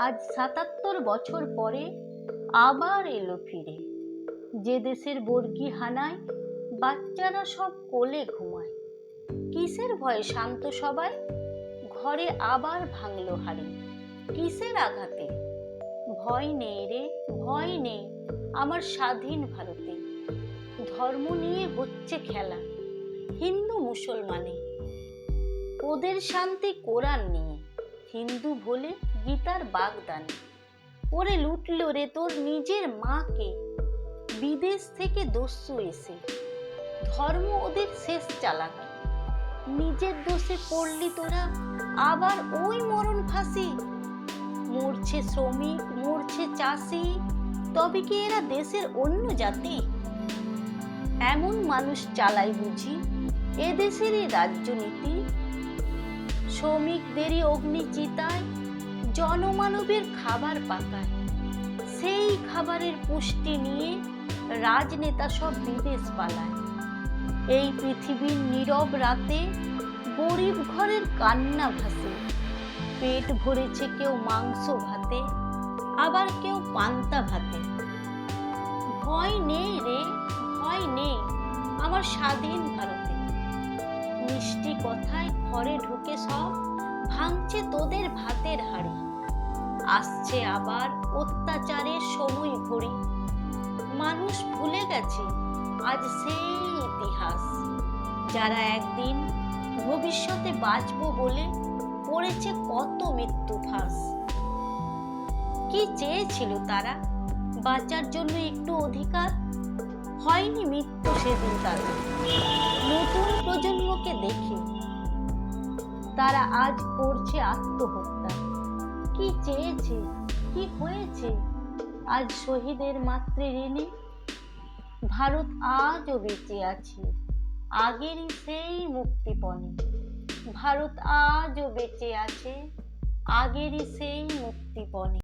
আজ ৭৭ বছর পরে আবার এলো ফিরে, যে দেশের বর্গী হানায় বাচ্চারা সব কোলে ঘুমায়। কিসের ভয়ে শান্ত সবাই, ঘরে আবার ভাঙলো হাড়ি। কিসের আঘাতে? ভয় নেই রে, ভয় নেই আমার স্বাধীন ভারতে। ধর্ম নিয়ে হচ্ছে খেলা, হিন্দু মুসলমানে। ওদের শান্তি কোরআন নিয়ে, হিন্দু বলে গীতার বাগদানে। ওরে লুটল রে তোর নিজের মাকে, বিদেশ থেকে দস্যু এসে। ধর্ম ওদের শেষ চালাকি, নিজের দোষে পড়লি তোরা আবার ওই মরণ ফাঁসি। মরছে শ্রমিক, মরছে চাষি, তবে কি এরা দেশের অন্য জাতি? এমন মানুষ চালাই বুঝি এদেশেরই রাজনীতি। শ্রমিকদেরই অগ্নিচিতায় জনমানবের খাবার পাকায়। সেই খাবারের পুষ্টি নিয়ে রাজনেতা সব বিদেশ পালায়। এই পৃথিবীর নীরব রাতে গরিব ঘরের কান্না ভাসে। পেট ভরেছে কেউ মাংস ভাতে, আবার কেউ পান্তা ভাতে। ভয় নেই রে, ভয় নেই আমার স্বাধীন ভারতে। মিষ্টি কথায় ঘরে ঢুকে সব ভাঙছে তোদের ভাতের হাড়ি। আসছে আবার অত্যাচারের সময় ঘড়ি। মানুষ ভুলে গেছে আজ সেই ইতিহাস, যারা একদিন ভবিষ্যতে বাঁচবো বলে পড়েছে কত মৃত্যু ফাঁস। কি চেয়েছিল তারা? বাঁচার জন্য একটু অধিকার। হয়নি মৃত্যু সেদিন তাদের। নতুন প্রজন্মকে দেখে তারা আজ করছে আত্মহত্যা। কি চেয়েছে, কি হয়েছে আজ শহীদের মাতৃঋণে? ভারত আজও বেঁচে আছে আগেরই সেই মুক্তিপণে। ভারত আজও বেঁচে আছে আগেরই সেই মুক্তিপণে।